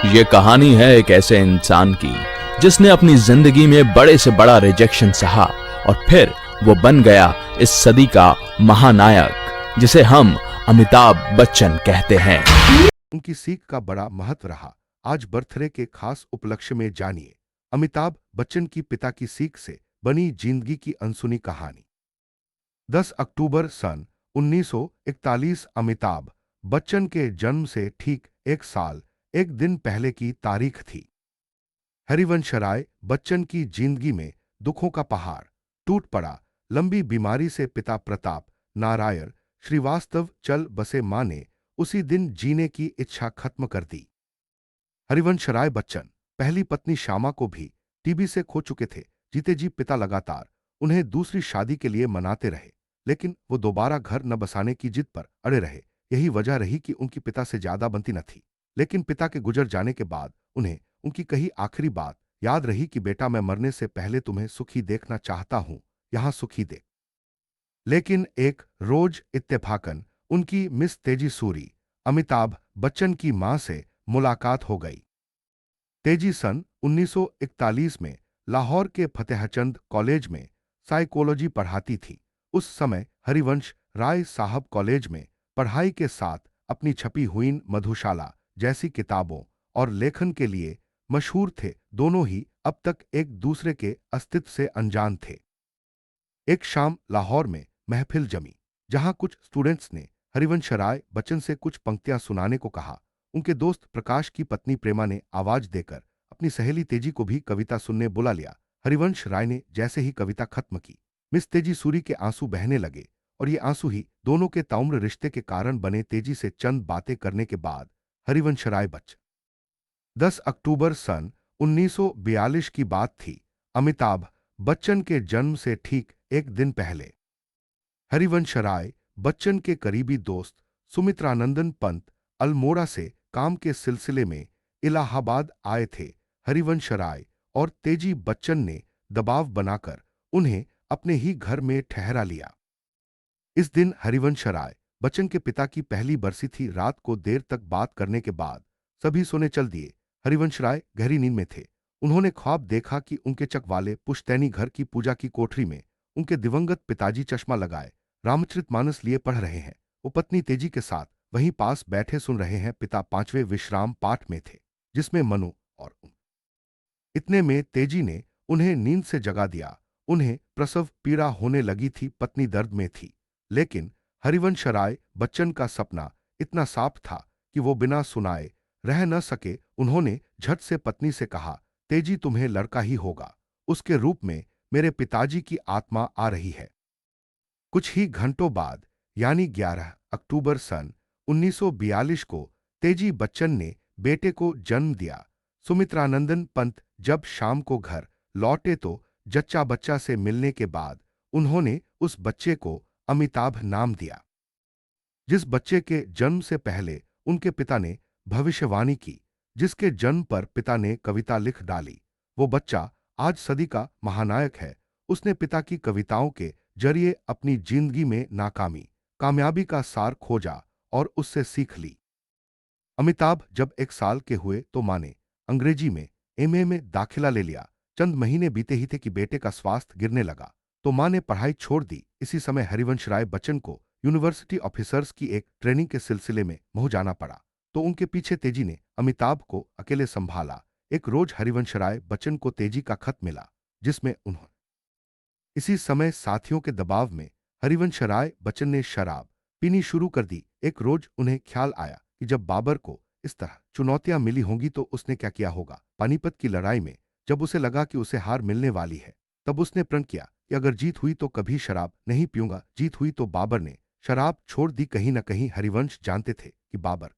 ये कहानी है एक ऐसे इंसान की जिसने अपनी जिंदगी में बड़े से बड़ा रिजेक्शन सहा और फिर वो बन गया इस सदी का महानायक जिसे हम अमिताभ बच्चन कहते हैं। उनकी सीख का बड़ा महत्व रहा। आज बर्थडे के खास उपलक्ष्य में जानिए अमिताभ बच्चन की पिता की सीख से बनी जिंदगी की अनसुनी कहानी। 10 अक्टूबर सन 1941 अमिताभ बच्चन के जन्म से ठीक एक साल एक दिन पहले की तारीख थी। हरिवंशराय बच्चन की जिंदगी में दुखों का पहाड़ टूट पड़ा। लंबी बीमारी से पिता प्रताप नारायण श्रीवास्तव चल बसे। मां ने उसी दिन जीने की इच्छा खत्म कर दी। हरिवंशराय बच्चन पहली पत्नी श्यामा को भी टीबी से खो चुके थे। जीते जी पिता लगातार उन्हें दूसरी शादी के लिए मनाते रहे, लेकिन वो दोबारा घर न बसाने की जिद पर अड़े रहे। यही वजह रही कि उनकी पिता से ज्यादा बनती न थी। लेकिन पिता के गुजर जाने के बाद उन्हें उनकी कही आखिरी बात याद रही कि बेटा, मैं मरने से पहले तुम्हें सुखी देखना चाहता हूं, यहां सुखी देख। लेकिन एक रोज इत्तेफाकन उनकी मिस तेजी सूरी अमिताभ बच्चन की मां से मुलाकात हो गई। तेजी सन 1941 में लाहौर के फतेहचंद कॉलेज में साइकोलॉजी पढ़ाती थी। उस समय हरिवंश राय साहब कॉलेज में पढ़ाई के साथ अपनी छपी हुई मधुशाला जैसी किताबों और लेखन के लिए मशहूर थे। दोनों ही अब तक एक दूसरे के अस्तित्व से अनजान थे। एक शाम लाहौर में महफिल जमी, जहां कुछ स्टूडेंट्स ने हरिवंशराय बच्चन से कुछ पंक्तियां सुनाने को कहा। उनके दोस्त प्रकाश की पत्नी प्रेमा ने आवाज देकर अपनी सहेली तेजी को भी कविता सुनने बुला लिया। हरिवंश राय ने जैसे ही कविता खत्म की, मिस तेजी सूरी के आंसू बहने लगे और ये आंसू ही दोनों के ताउम्र रिश्ते के कारण बने। तेजी से चंद बातें करने के बाद हरिवंशराय बच्चन 10 अक्टूबर सन 1942 की बात थी। अमिताभ बच्चन के जन्म से ठीक एक दिन पहले हरिवंशराय बच्चन के करीबी दोस्त सुमित्रानंदन पंत अल्मोड़ा से काम के सिलसिले में इलाहाबाद आए थे। हरिवंशराय और तेजी बच्चन ने दबाव बनाकर उन्हें अपने ही घर में ठहरा लिया। इस दिन हरिवंशराय बच्चन के पिता की पहली बरसी थी। रात को देर तक बात करने के बाद सभी सोने चल दिए। हरिवंशराय गहरी नींद में थे। उन्होंने ख्वाब देखा कि उनके चक वाले पुश्तैनी घर की पूजा की कोठरी में उनके दिवंगत पिताजी चश्मा लगाए रामचरितमानस लिए पढ़ रहे हैं। वो पत्नी तेजी के साथ वहीं पास बैठे सुन रहे हैं। पिता 5वें विश्राम पाठ में थे, जिसमें मनु और इतने में तेजी ने उन्हें नींद से जगा दिया। उन्हें प्रसव पीड़ा होने लगी थी, पत्नी दर्द में थी, लेकिन हरिवंशराय बच्चन का सपना इतना साफ था कि वो बिना सुनाए रह न सके। उन्होंने झट से पत्नी से कहा, तेजी, तुम्हें लड़का ही होगा। उसके रूप में मेरे पिताजी की आत्मा आ रही है। कुछ ही घंटों बाद यानी 11 अक्टूबर सन 1942 को तेजी बच्चन ने बेटे को जन्म दिया। सुमित्रानंदन पंत जब शाम को घर लौटे तो जच्चा बच्चा से मिलने के बाद उन्होंने उस बच्चे को अमिताभ नाम दिया। जिस बच्चे के जन्म से पहले उनके पिता ने भविष्यवाणी की, जिसके जन्म पर पिता ने कविता लिख डाली, वो बच्चा आज सदी का महानायक है। उसने पिता की कविताओं के जरिए अपनी जिंदगी में नाकामी कामयाबी का सार खोजा और उससे सीख ली। अमिताभ जब 1 साल के हुए तो मां ने अंग्रेजी में एमए में दाखिला ले लिया। चंद महीने बीते ही थे कि बेटे का स्वास्थ्य गिरने लगा, तो मां ने पढ़ाई छोड़ दी। इसी समय हरिवंशराय बच्चन को यूनिवर्सिटी ऑफिसर्स की एक ट्रेनिंग के सिलसिले में महू जाना पड़ा, तो उनके पीछे तेजी ने अमिताभ को अकेले संभाला। एक रोज हरिवंशराय बच्चन को तेजी का खत मिला, जिसमें उन्होंने इसी समय साथियों के दबाव में हरिवंशराय बच्चन ने शराब पीनी शुरू कर दी। एक रोज उन्हें ख्याल आया कि जब बाबर को इस तरह चुनौतियां मिली होंगी तो उसने क्या किया होगा। पानीपत की लड़ाई में जब उसे लगा कि उसे हार मिलने वाली है, तब उसने प्रण किया कि अगर जीत हुई तो कभी शराब नहीं पीऊंगा। जीत हुई तो बाबर ने शराब छोड़ दी। कहीं न कहीं हरिवंश जानते थे कि बाबर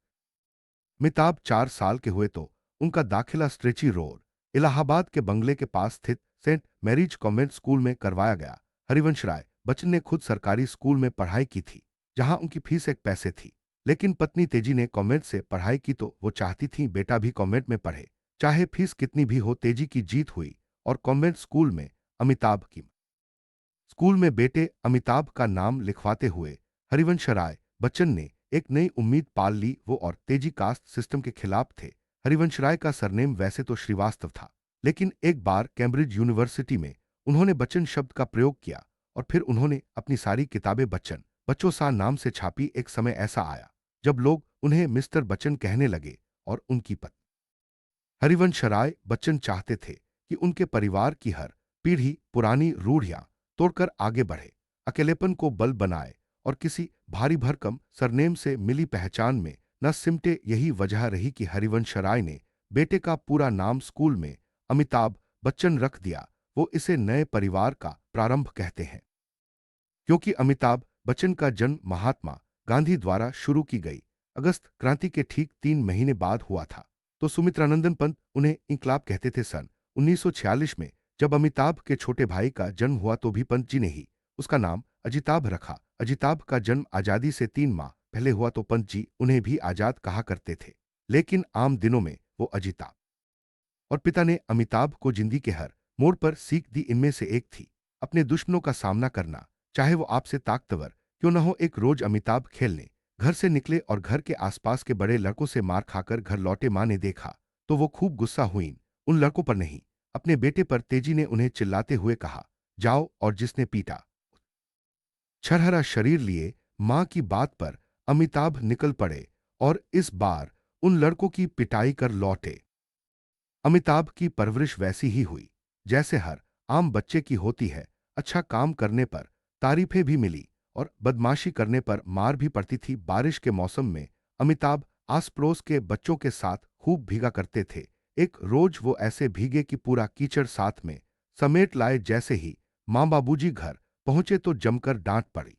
अमिताभ 4 साल के हुए तो उनका दाखिला स्ट्रेची रोड इलाहाबाद के बंगले के पास स्थित सेंट मैरीज कॉन्वेंट स्कूल में करवाया गया। हरिवंशराय बच्चन ने खुद सरकारी स्कूल में पढ़ाई की थी, जहां उनकी फीस 1 पैसे थी, लेकिन पत्नी तेजी ने कॉन्वेंट से पढ़ाई की तो वो चाहती थी बेटा भी कॉन्वेंट में पढ़े, चाहे फीस कितनी भी हो। तेजी की जीत हुई और कॉन्वेंट स्कूल में अमिताभ की स्कूल में बेटे अमिताभ का नाम लिखवाते हुए हरिवंशराय बच्चन ने एक नई उम्मीद पाल ली। वो और तेजी कास्ट सिस्टम के खिलाफ थे। हरिवंश राय का सरनेम वैसे तो श्रीवास्तव था, लेकिन एक बार कैम्ब्रिज यूनिवर्सिटी में उन्होंने बच्चन शब्द का प्रयोग किया और फिर उन्होंने अपनी सारी किताबें बच्चन बच्चों सा नाम से छापी। एक समय ऐसा आया जब लोग उन्हें मिस्टर बच्चन कहने लगे और उनकी पत्नी हरिवंश राय बच्चन चाहते थे कि उनके परिवार की हर पीढ़ी पुरानी रूढ़ियां तोड़कर आगे बढ़े, अकेलेपन को बल बनाए और किसी भारी भरकम सरनेम से मिली पहचान में न सिमटे। यही वजह रही कि हरिवंश राय ने बेटे का पूरा नाम स्कूल में अमिताभ बच्चन रख दिया। वो इसे नए परिवार का प्रारंभ कहते हैं, क्योंकि अमिताभ बच्चन का जन्म महात्मा गांधी द्वारा शुरू की गई अगस्त क्रांति के ठीक 3 महीने बाद हुआ था। तो सुमित्रानंदन पंत उन्हें इंकलाब कहते थे। सन 1946 में जब अमिताभ के छोटे भाई का जन्म हुआ तो भी पंत जी ने ही उसका नाम अजिताभ रखा। अजिताभ का जन्म आजादी से 3 माह पहले हुआ तो पंत जी उन्हें भी आजाद कहा करते थे, लेकिन आम दिनों में वो अजिताभ। और पिता ने अमिताभ को जिंदगी के हर मोड़ पर सीख दी। इनमें से एक थी अपने दुश्मनों का सामना करना, चाहे वो आपसे ताकतवर क्यों न हो। एक रोज अमिताभ खेलने घर से निकले और घर के आसपास के बड़े लड़कों से मार खाकर घर लौटे। मां ने देखा तो वो खूब गुस्सा हुई, उन लड़कों पर नहीं अपने बेटे पर। तेजी ने उन्हें चिल्लाते हुए कहा, जाओ, और जिसने पीटा। छरहरा शरीर लिए मां की बात पर अमिताभ निकल पड़े और इस बार उन लड़कों की पिटाई कर लौटे। अमिताभ की परवरिश वैसी ही हुई जैसे हर आम बच्चे की होती है। अच्छा काम करने पर तारीफें भी मिली और बदमाशी करने पर मार भी पड़ती थी। बारिश के मौसम में अमिताभ आस पड़ोस के बच्चों के साथ खूब भीगा करते थे। एक रोज वो ऐसे भीगे कि पूरा कीचड़ साथ में समेट लाए। जैसे ही मां बाबूजी घर पहुंचे तो जमकर डांट पड़ी,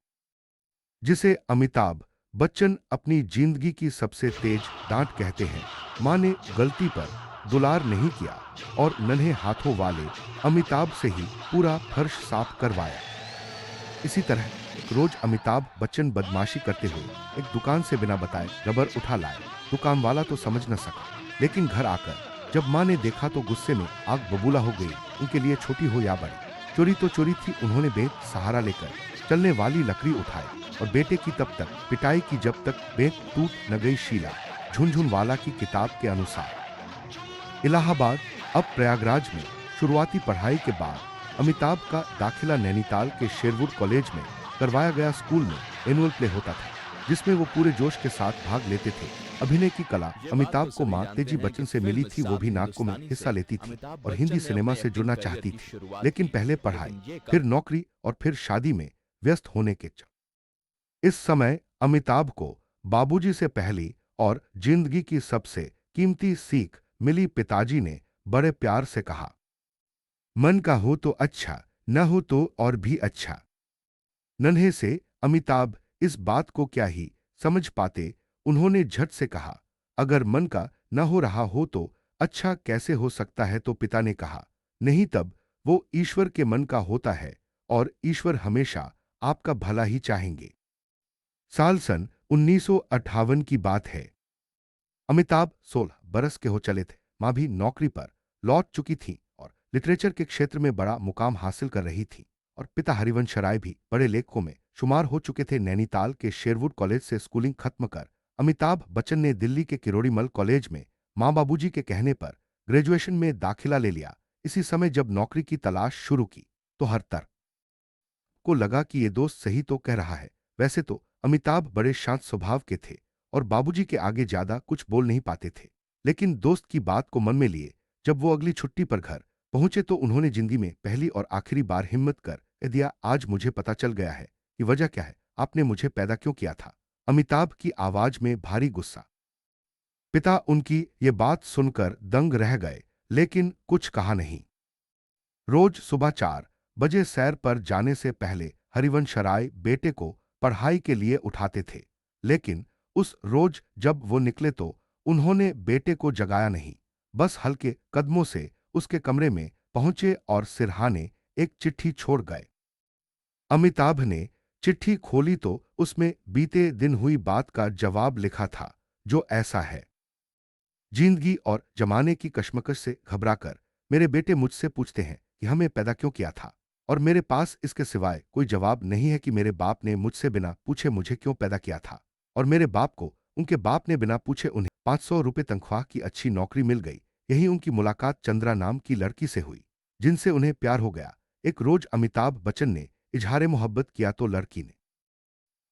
जिसे अमिताभ बच्चन अपनी जिंदगी की सबसे तेज डांट कहते हैं। मां ने गलती पर दुलार नहीं किया और नन्हे हाथों वाले अमिताभ से ही पूरा फर्श साफ करवाया। इसी तरह रोज अमिताभ बच्चन बदमाशी करते हुए एक दुकान से बिना बताए रबर उठा लाए। दुकान वाला तो समझ न सका, लेकिन घर आकर जब मां ने देखा तो गुस्से में आग बबूला हो गई। उनके लिए छोटी हो या बड़ी, चोरी तो चोरी थी। उन्होंने बेंत सहारा लेकर चलने वाली लकड़ी उठाई और बेटे की तब तक पिटाई की जब तक बेंत टूट न गई। शीला झुनझुनवाला की किताब के अनुसार इलाहाबाद अब प्रयागराज में शुरुआती पढ़ाई के बाद अमिताभ का दाखिला नैनीताल के शेरवुड कॉलेज में करवाया गया। स्कूल में एनुअल प्ले होता था जिसमें वो पूरे जोश के साथ भाग लेते थे। अभिनय की कला अमिताभ को मां तेजी बच्चन से मिली थी। वो भी नाटकों में हिस्सा लेती थी और हिंदी सिनेमा से जुड़ना चाहती थी, लेकिन पहले पढ़ाई, फिर नौकरी और फिर शादी में व्यस्त होने के इस समय अमिताभ को बाबूजी से पहली और जिंदगी की सबसे कीमती सीख मिली। पिताजी ने बड़े प्यार से कहा, मन का हो तो अच्छा, न हो तो और भी अच्छा। नन्हे से अमिताभ इस बात को क्या ही समझ पाते। उन्होंने झट से कहा, अगर मन का न हो रहा हो तो अच्छा कैसे हो सकता है। तो पिता ने कहा, नहीं, तब वो ईश्वर के मन का होता है और ईश्वर हमेशा आपका भला ही चाहेंगे। साल सन 1958 की बात है। अमिताभ 16 बरस के हो चले थे। मां भी नौकरी पर लौट चुकी थी और लिटरेचर के क्षेत्र में बड़ा मुकाम हासिल कर रही थी, और पिता हरिवंश राय भी बड़े लेखकों में शुमार हो चुके थे। नैनीताल के शेरवुड कॉलेज से स्कूलिंग खत्म कर अमिताभ बच्चन ने दिल्ली के किरोड़ीमल कॉलेज में मां बाबूजी के कहने पर ग्रेजुएशन में दाखिला ले लिया। इसी समय जब नौकरी की तलाश शुरू की तो हर तरह को लगा कि ये दोस्त सही तो कह रहा है। वैसे तो अमिताभ बड़े शांत स्वभाव के थे और बाबूजी के आगे ज्यादा कुछ बोल नहीं पाते थे, लेकिन दोस्त की बात को मन में लिए जब वो अगली छुट्टी पर घर पहुंचे तो उन्होंने जिंदगी में पहली और आखिरी बार हिम्मत कर दिया, आज मुझे पता चल गया है कि वजह क्या है, आपने मुझे पैदा क्यों किया था। अमिताभ की आवाज में भारी गुस्सा। पिता उनकी ये बात सुनकर दंग रह गए, लेकिन कुछ कहा नहीं। रोज सुबह 4 बजे सैर पर जाने से पहले हरिवंश राय बेटे को पढ़ाई के लिए उठाते थे, लेकिन उस रोज जब वो निकले तो उन्होंने बेटे को जगाया नहीं, बस हल्के कदमों से उसके कमरे में पहुंचे और सिरहाने एक चिट्ठी छोड़ गए। अमिताभ ने चिट्ठी खोली तो उसमें बीते दिन हुई बात का जवाब लिखा था, जो ऐसा है, जिंदगी और जमाने की कश्मकश से घबराकर मेरे बेटे मुझसे पूछते हैं कि हमें पैदा क्यों किया था, और मेरे पास इसके सिवाय कोई जवाब नहीं है कि मेरे बाप ने मुझसे बिना पूछे मुझे क्यों पैदा किया था, और मेरे बाप को उनके बाप ने बिना पूछे उन्हें 500 रुपये तनख्वाह की अच्छी नौकरी मिल गई। यही उनकी मुलाकात चंद्रा नाम की लड़की से हुई, जिनसे उन्हें प्यार हो गया। एक रोज अमिताभ बच्चन ने इजहार मोहब्बत किया तो लड़की ने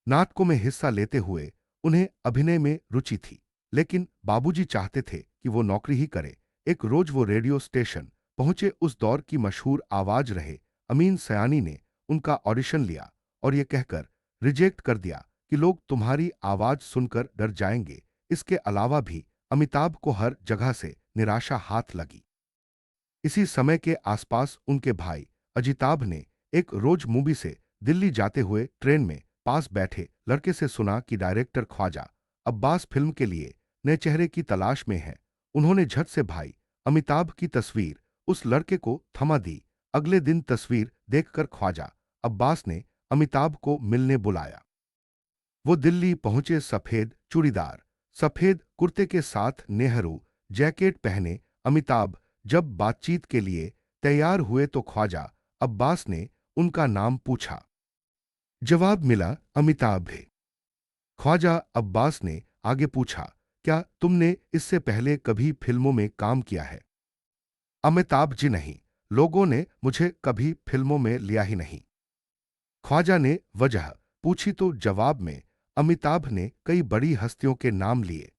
नाटकों में हिस्सा लेते हुए उन्हें अभिनय में रुचि थी, लेकिन बाबूजी चाहते थे कि वो नौकरी ही करे। एक रोज वो रेडियो स्टेशन पहुंचे। उस दौर की मशहूर आवाज रहे अमीन सयानी ने उनका ऑडिशन लिया और ये कहकर रिजेक्ट कर दिया कि लोग तुम्हारी आवाज सुनकर डर जाएंगे। इसके अलावा भी अमिताभ को हर जगह से निराशा हाथ लगी। इसी समय के आसपास उनके भाई अजिताभ ने एक रोज मूवी से दिल्ली जाते हुए ट्रेन में पास बैठे लड़के से सुना कि डायरेक्टर ख्वाजा अब्बास फिल्म के लिए नए चेहरे की तलाश में है। उन्होंने झट से भाई अमिताभ की तस्वीर उस लड़के को थमा दी। अगले दिन तस्वीर देखकर ख्वाजा अब्बास ने अमिताभ को मिलने बुलाया। वो दिल्ली पहुंचे। सफेद चूड़ीदार, सफेद कुर्ते के साथ नेहरू जैकेट पहने अमिताभ जब बातचीत के लिए तैयार हुए तो ख्वाजा अब्बास ने उनका नाम पूछा। जवाब मिला अमिताभ है। ख्वाजा अब्बास ने आगे पूछा, क्या तुमने इससे पहले कभी फिल्मों में काम किया है? अमिताभ जी नहीं, लोगों ने मुझे कभी फिल्मों में लिया ही नहीं। ख्वाजा ने वजह पूछी तो जवाब में अमिताभ ने कई बड़ी हस्तियों के नाम लिए।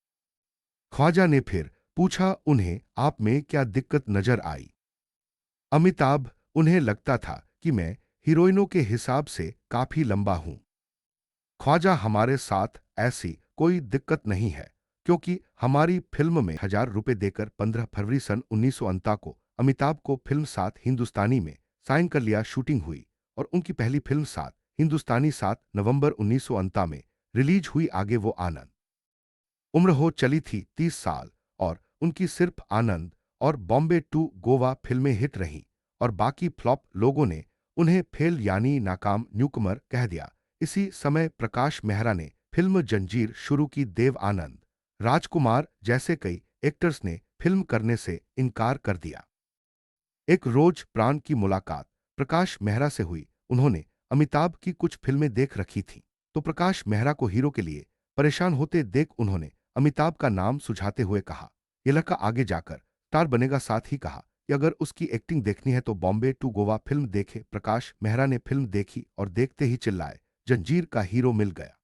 ख्वाजा ने फिर पूछा, उन्हें आप में क्या दिक्कत नजर आई? अमिताभ, उन्हें लगता था कि मैं हीरोइनों के हिसाब से काफी लंबा हूं। ख्वाजा, हमारे साथ ऐसी कोई दिक्कत नहीं है, क्योंकि हमारी फिल्म में 1000 रुपये देकर 15 फरवरी सन 1949 को अमिताभ को फिल्म सात हिंदुस्तानी में साइन कर लिया। शूटिंग हुई और उनकी पहली फिल्म सात हिंदुस्तानी 7 नवंबर 1949 में रिलीज हुई। आगे वो आनंद उम्र हो चली थी 30 साल और उनकी सिर्फ आनंद और बॉम्बे टू गोवा फिल्में हिट रहीं और बाकी फ्लॉप। लोगों ने उन्हें फेल यानी नाकाम न्यूकमर कह दिया। इसी समय प्रकाश मेहरा ने फिल्म जंजीर शुरू की। देव आनंद, राजकुमार जैसे कई एक्टर्स ने फिल्म करने से इनकार कर दिया। एक रोज प्राण की मुलाकात प्रकाश मेहरा से हुई। उन्होंने अमिताभ की कुछ फिल्में देख रखी थीं, तो प्रकाश मेहरा को हीरो के लिए परेशान होते देख उन्होंने अमिताभ का नाम सुझाते हुए कहा, यह लड़का आगे जाकर स्टार बनेगा। साथ ही कहा कि अगर उसकी एक्टिंग देखनी है तो बॉम्बे टू गोवा फिल्म देखे। प्रकाश मेहरा ने फिल्म देखी और देखते ही चिल्लाए, जंजीर का हीरो मिल गया।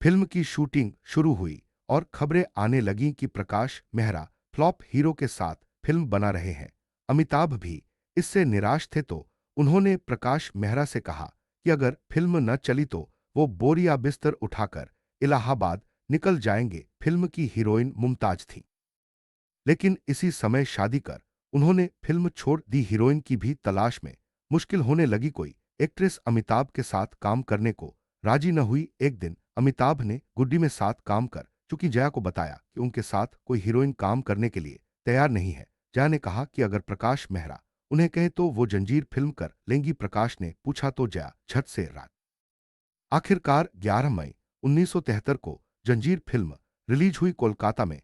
फिल्म की शूटिंग शुरू हुई और खबरें आने लगीं कि प्रकाश मेहरा फ्लॉप हीरो के साथ फिल्म बना रहे हैं। अमिताभ भी इससे निराश थे तो उन्होंने प्रकाश मेहरा से कहा कि अगर फिल्म न चली तो वो बोरिया बिस्तर उठाकर इलाहाबाद निकल जाएंगे। फिल्म की हीरोइन मुमताज थी, लेकिन इसी समय शादी कर उन्होंने फिल्म छोड़ दी। हीरोइन की भी तलाश में मुश्किल होने लगी। कोई एक्ट्रेस अमिताभ के साथ काम करने को राजी न हुई। एक दिन अमिताभ ने गुड्डी में साथ काम कर चुकी जया को बताया कि उनके साथ कोई हीरोइन काम करने के लिए तैयार नहीं है। जया ने कहा कि अगर प्रकाश मेहरा उन्हें कहे तो वो जंजीर फिल्म कर लेंगी। प्रकाश ने पूछा तो जया झट से रात। आखिरकार 11 मई 1973 को जंजीर फिल्म रिलीज हुई। कोलकाता में